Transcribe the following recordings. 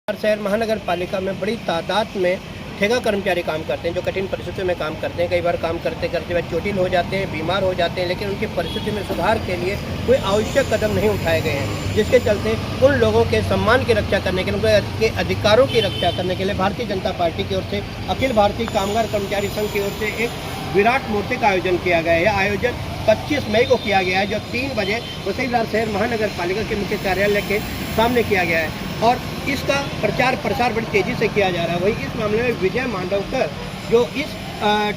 शहर महानगर पालिका में बड़ी तादाद में ठेका कर्मचारी काम करते हैं, जो कठिन परिस्थितियों में काम करते हैं। कई बार काम करते करते वह चोटिल हो जाते हैं, बीमार हो जाते हैं, लेकिन उनकी परिस्थिति में सुधार के लिए कोई आवश्यक कदम नहीं उठाए गए हैं, जिसके चलते उन लोगों के सम्मान की रक्षा करने के लिए, उनके अधिकारों की रक्षा करने के लिए भारतीय जनता पार्टी की ओर से अखिल भारतीय कामगार कर्मचारी संघ की ओर से एक विराट मूर्ति का आयोजन किया गया है। यह आयोजन 25 मई को किया गया है, जो 3 बजे वसई विरार शहर महानगर पालिका के मुख्य कार्यालय के सामने किया गया है और इसका प्रचार प्रसार बड़ी तेज़ी से किया जा रहा है। वही इस मामले में विजय मांडवकर जो इस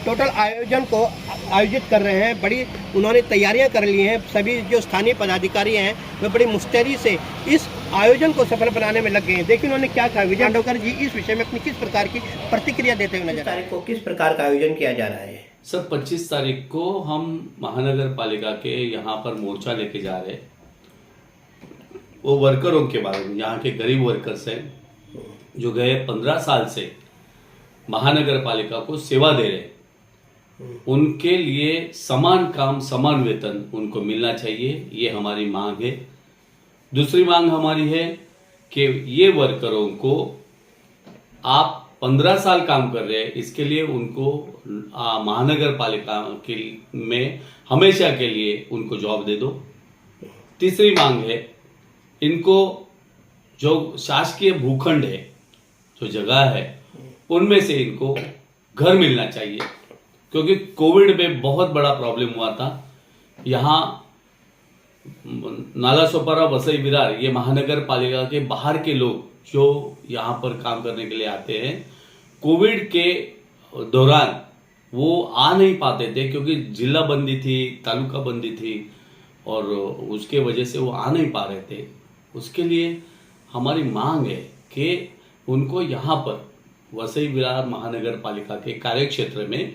टोटल आयोजन को आयोजित कर रहे हैं, बड़ी उन्होंने तैयारियां कर ली हैं। सभी जो स्थानीय पदाधिकारी हैं वे बड़ी मुस्तैदी से इस आयोजन को सफल बनाने में लग गए हैं। देखिए उन्होंने क्या कहा। विजय मांडवकर जी इस विषय में अपनी किस प्रकार की प्रतिक्रिया देते हुए नजर आ रहे हैं, को किस प्रकार का आयोजन किया जा रहा है? सर 25 तारीख को हम महानगर पालिका के यहाँ पर मोर्चा लेके जा रहे हैं। वो वर्करों के बारे में, यहाँ के गरीब वर्कर्स हैं जो गए 15 साल से महानगर पालिका को सेवा दे रहे हैं, उनके लिए समान काम समान वेतन उनको मिलना चाहिए, ये हमारी मांग है। दूसरी मांग हमारी है कि ये वर्करों को आप 15 साल काम कर रहे हैं, इसके लिए उनको महानगर पालिका के में हमेशा के लिए उनको जॉब दे दो। तीसरी मांग है, इनको जो शासकीय भूखंड है, जो जगह है, उनमें से इनको घर मिलना चाहिए, क्योंकि कोविड में बहुत बड़ा प्रॉब्लम हुआ था। यहाँ नाला सोपारा वसई विरार ये महानगर पालिका के बाहर के लोग जो यहाँ पर काम करने के लिए आते हैं, कोविड के दौरान वो आ नहीं पाते थे, क्योंकि जिला बंदी थी, तालुका बंदी थी और उसके वजह से वो आ नहीं पा रहे थे। उसके लिए हमारी मांग है कि उनको यहाँ पर वसई विरार महानगर पालिका के कार्य क्षेत्र में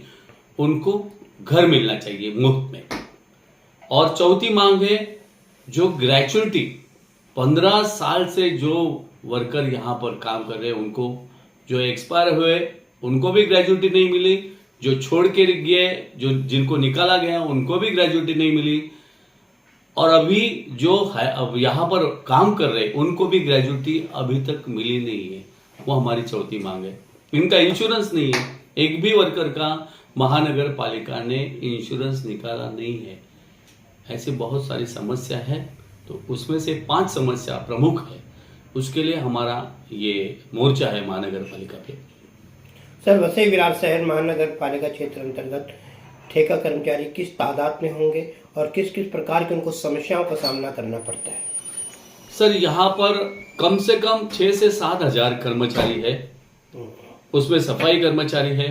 उनको घर मिलना चाहिए मुफ्त में। और चौथी मांग है, जो ग्रेचुइटी 15 साल से जो वर्कर यहाँ पर काम कर रहे हैं, उनको जो एक्सपायर हुए उनको भी ग्रेचुइटी नहीं मिली, जो छोड़ के गए, जो जिनको निकाला गया उनको भी ग्रेचुइटी नहीं मिली, और अभी जो है अब यहाँ पर काम कर रहे उनको भी ग्रेचुइटी अभी तक मिली नहीं है। वो हमारी चौथी मांग है। इनका इंश्योरेंस नहीं है, एक भी वर्कर का महानगर पालिका ने इंश्योरेंस निकाला नहीं है। ऐसी बहुत सारी समस्या है, तो उसमें से 5 समस्या प्रमुख है। उसके लिए हमारा ये मोर्चा है महानगर पालिका पे। सर, वसई विरार शहर महानगर पालिका क्षेत्र अंतर्गत ठेका कर्मचारी किस तादाद में होंगे और किस किस प्रकार की उनको समस्याओं का सामना करना पड़ता है? सर, यहाँ पर कम से कम 6 से 7 हजार कर्मचारी है। उसमें सफाई कर्मचारी है,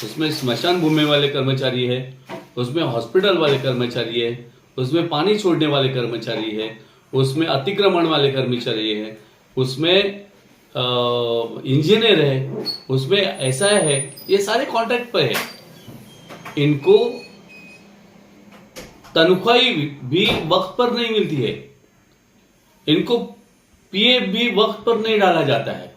उसमें स्मशान भूमि वाले कर्मचारी है, उसमें हॉस्पिटल वाले कर्मचारी है, उसमें पानी छोड़ने वाले कर्मचारी है, उसमें अतिक्रमण वाले कर्मचारी है, उसमें इंजीनियर है, उसमें ऐसा है। ये सारे कॉन्ट्रैक्ट पे है। इनको तनख्वाह भी वक्त पर नहीं मिलती है, इनको पीएफ भी वक्त पर नहीं डाला जाता है।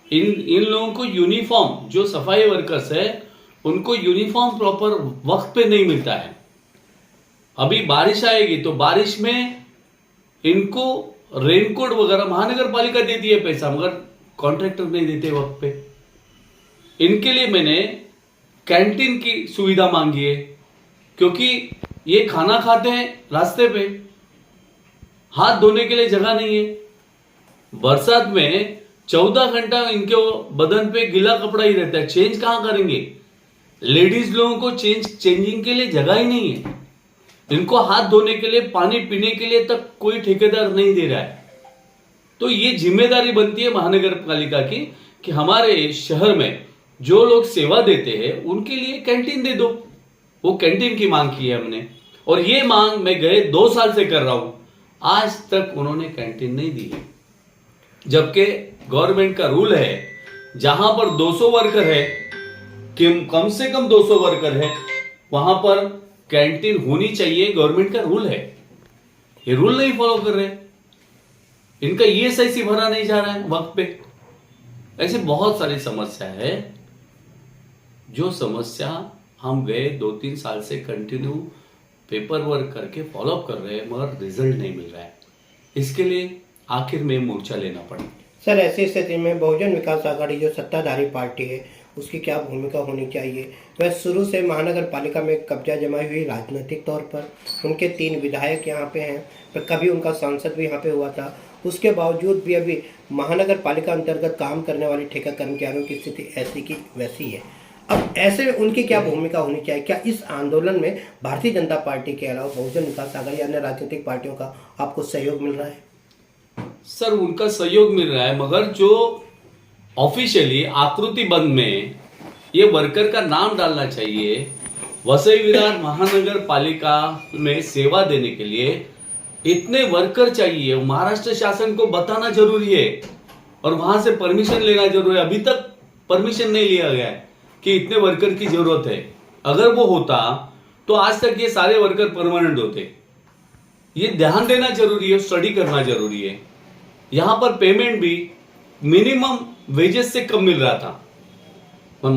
इन लोगों को यूनिफॉर्म, जो सफाई वर्कर्स है उनको यूनिफॉर्म प्रॉपर वक्त पे नहीं मिलता है। अभी बारिश आएगी तो बारिश में इनको रेनकोट वगैरह महानगर पालिका देती है पैसा, मगर कॉन्ट्रैक्टर नहीं देते वक्त पे। इनके लिए मैंने कैंटीन की सुविधा मांगी है, क्योंकि ये खाना खाते हैं रास्ते पे, हाथ धोने के लिए जगह नहीं है। बरसात में 14 घंटा इनके बदन पे गीला कपड़ा ही रहता है, चेंज कहां करेंगे? लेडीज लोगों को चेंजिंग के लिए जगह ही नहीं है। इनको हाथ धोने के लिए, पानी पीने के लिए तक कोई ठेकेदार नहीं दे रहा है। तो ये जिम्मेदारी बनती है महानगर पालिका की कि हमारे शहर में जो लोग सेवा देते हैं उनके लिए कैंटीन दे दो। वो कैंटीन की मांग की है हमने, और ये मांग मैं गए 2 साल से कर रहा हूं, आज तक उन्होंने कैंटीन नहीं दी है। जबकि गवर्नमेंट का रूल है, जहां पर 200 वर्कर है, कि कम से कम 200 वर्कर है, वहां पर कैंटीन होनी चाहिए, गवर्नमेंट का रूल है। ये रूल नहीं फॉलो कर रहे, इनका ईएसआईसी भरा नहीं जा रहा है वक्त पे। ऐसी बहुत सारी समस्या है, जो समस्या हम गए 2-3 साल से कंटिन्यू पेपर वर्क करके फॉलोअप कर रहे हैं, मगर रिजल्ट नहीं मिल रहा है। इसके लिए आखिर में मोर्चा लेना पड़ा। सर, ऐसी स्थिति में बहुजन विकास आघाड़ी जो सत्ताधारी पार्टी है उसकी क्या भूमिका होनी चाहिए? वह शुरू से महानगर पालिका में कब्जा जमाई हुई राजनीतिक तौर पर, उनके 3 विधायक यहाँ पे हैं, पर कभी उनका सांसद भी यहाँ पे हुआ था, उसके बावजूद भी अभी महानगर पालिका अंतर्गत काम करने वाले ठेका कर्मचारियों की स्थिति ऐसी की वैसी है। अब ऐसे में उनकी क्या भूमिका होनी चाहिए? क्या इस आंदोलन में भारतीय जनता पार्टी के अलावा बहुजन विकास आघाड़ी अन्य राजनीतिक पार्टियों का आपको सहयोग मिल रहा है? सर, उनका सहयोग मिल रहा है, मगर जो ऑफिशियली आकृति बंद में ये वर्कर का नाम डालना चाहिए। वसई विरार महानगर पालिका में सेवा देने के लिए इतने वर्कर चाहिए, महाराष्ट्र शासन को बताना जरूरी है और वहां से परमिशन लेना जरूरी है। अभी तक परमिशन नहीं लिया गया है कि इतने वर्कर की जरूरत है। अगर वो होता तो आज तक ये सारे वर्कर परमानेंट होते। ये ध्यान देना जरूरी है, स्टडी करना जरूरी है। यहां पर पेमेंट भी मिनिमम वेजेस से कम मिल रहा था।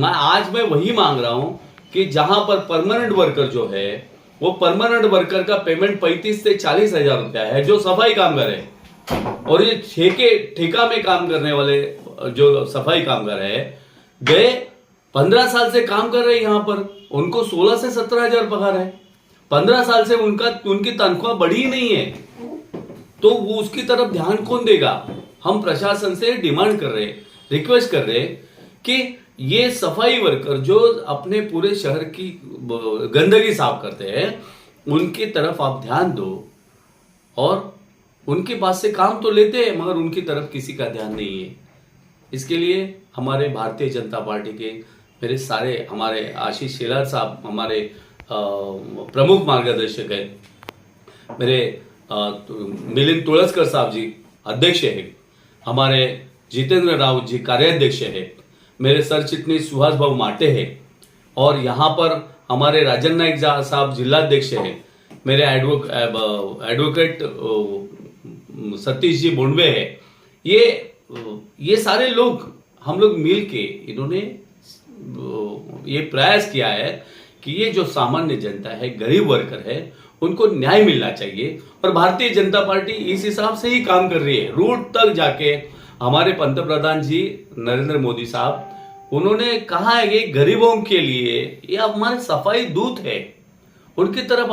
आज मैं वही मांग रहा हूं कि जहां पर परमानेंट वर्कर जो है, वो परमानेंट वर्कर का पेमेंट 35 से 40 हजार रुपया है, जो सफाई कामगार है। और ये ठेका में काम करने वाले जो सफाई कामगार है, वे 15 साल से काम कर रहे हैं यहाँ पर, उनको 16 से 17 हजार पगार है। 15 साल से उनकी तनख्वाह बढ़ी ही नहीं है, तो वो उसकी तरफ ध्यान कौन देगा? हम प्रशासन से डिमांड कर रहे, रिक्वेस्ट कर रहे कि ये सफाई वर्कर जो अपने पूरे शहर की गंदगी साफ करते हैं, उनकी तरफ आप ध्यान दो। और उनके पास से काम तो लेते हैं, मगर उनकी तरफ किसी का ध्यान नहीं है। इसके लिए हमारे भारतीय जनता पार्टी के हमारे आशीष शेलार साहब हमारे प्रमुख मार्गदर्शक है, मेरे मिलिंद तुळसकर साहब जी अध्यक्ष है, हमारे जितेंद्र राउत जी कार्याध्यक्ष है, मेरे सर चिटनीस सुहास भाऊ माटे है, और यहाँ पर हमारे राजन नाइक साहब जिलाध्यक्ष है, मेरे एडवोकेट सतीश जी बोंडवे है। ये सारे लोग, हम लोग मिल के इन्होंने ये प्रयास किया है कि ये जो सामान्य जनता है, गरीब वर्कर है, उनको न्याय मिलना चाहिए। और भारतीय जनता पार्टी इस हिसाब से ही काम कर रही है। रूट तक जाके हमारे पंतप्रधान जी नरेंद्र मोदी साहब, उन्होंने कहा है कि गरीबों के लिए ये हमारे सफाई दूत है, उनकी तरफ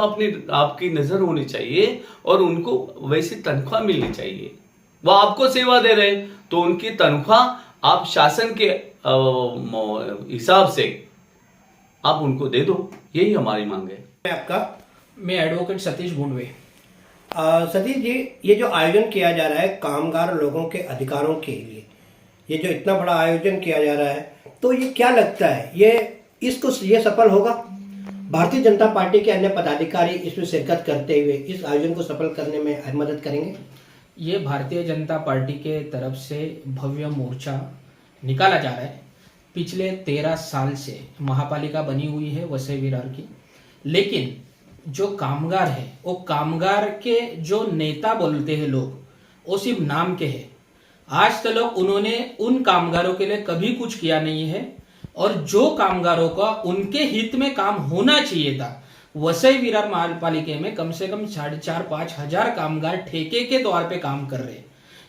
आपकी नजर होनी चाहिए और उनको वैसी तनख्वाह मिलनी चाहिए। वो आपको सेवा दे रहे हैं तो उनकी तनख्वाह आप शासन के हिसाब से आप उनको दे दो, यही हमारी मांग है। मैं एडवोकेट सतीश बोंडवे। सतीश जी, ये जो आयोजन किया जा रहा है कामगार लोगों के अधिकारों के लिए, ये जो इतना बड़ा आयोजन किया जा रहा है, तो ये क्या लगता है, ये सफल होगा? भारतीय जनता पार्टी के अन्य पदाधिकारी इसमें शिरकत करते हुए इस आयोजन को सफल करने में मदद करेंगे? ये भारतीय जनता पार्टी के तरफ से भव्य मोर्चा निकाला जा रहा है। पिछले 13 साल से महापालिका बनी हुई है वसई विरार की, लेकिन जो कामगार है, वो कामगार के जो नेता बोलते हैं लोग, वो सिर्फ नाम के हैं। आज तक उन्होंने उन कामगारों के लिए कभी कुछ किया नहीं है। और जो कामगारों का उनके हित में काम होना चाहिए था, वसई विरार महापालिका में कम से कम 4,500 हजार कामगार ठेके के तौर पे काम कर रहे हैं।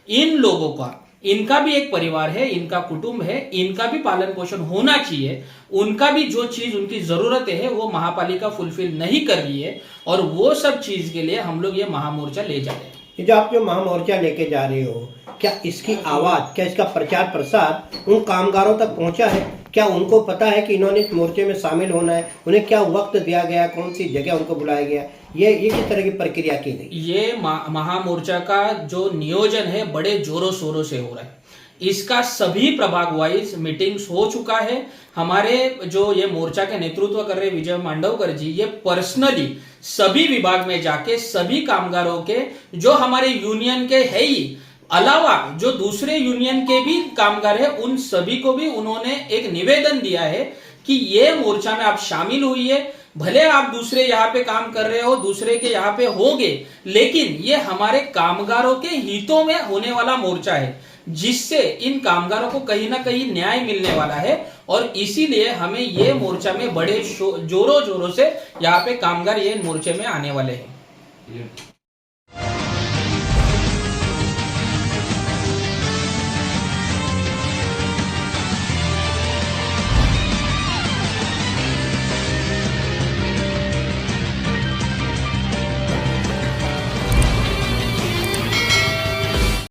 इन लोगों का, इनका भी एक परिवार है, इनका कुटुंब है, इनका भी पालन पोषण होना चाहिए। उनका भी जो चीज उनकी जरूरत है वो महापालिका फुलफिल नहीं कर रही है, और वो सब चीज के लिए हम लोग ये महामोर्चा ले जा रहे हैं। ये जो आप महामोर्चा लेके जा रहे हो, क्या इसकी आवाज, क्या इसका प्रचार प्रसार उन कामगारों तक पहुंचा है? क्या उनको पता है कि इन्होंने इस मोर्चे में शामिल होना है? उन्हें क्या वक्त दिया गया, कौन सी जगह उनको बुलाया गया? ये किस तरह की प्रक्रिया की गई? ये महामोर्चा का जो नियोजन है बड़े जोरों शोरों से हो रहा है। इसका सभी प्रभाग वाइज मीटिंग्स हो चुका है। हमारे जो ये मोर्चा के नेतृत्व कर रहे विजय मांडवकर जी, ये पर्सनली सभी विभाग में जाके सभी कामगारों के, जो हमारे यूनियन के है ही अलावा जो दूसरे यूनियन के भी कामगार है, उन सभी को भी उन्होंने एक निवेदन दिया है कि ये मोर्चा में आप शामिल हुई है। भले आप दूसरे यहाँ पे काम कर रहे हो, दूसरे के यहाँ पे होगे, लेकिन ये हमारे कामगारों के हितों में होने वाला मोर्चा है, जिससे इन कामगारों को कहीं ना कहीं न्याय मिलने वाला है। और इसीलिए हमें ये मोर्चा में बड़े जोरों से यहाँ पे कामगार ये मोर्चे में आने वाले हैं।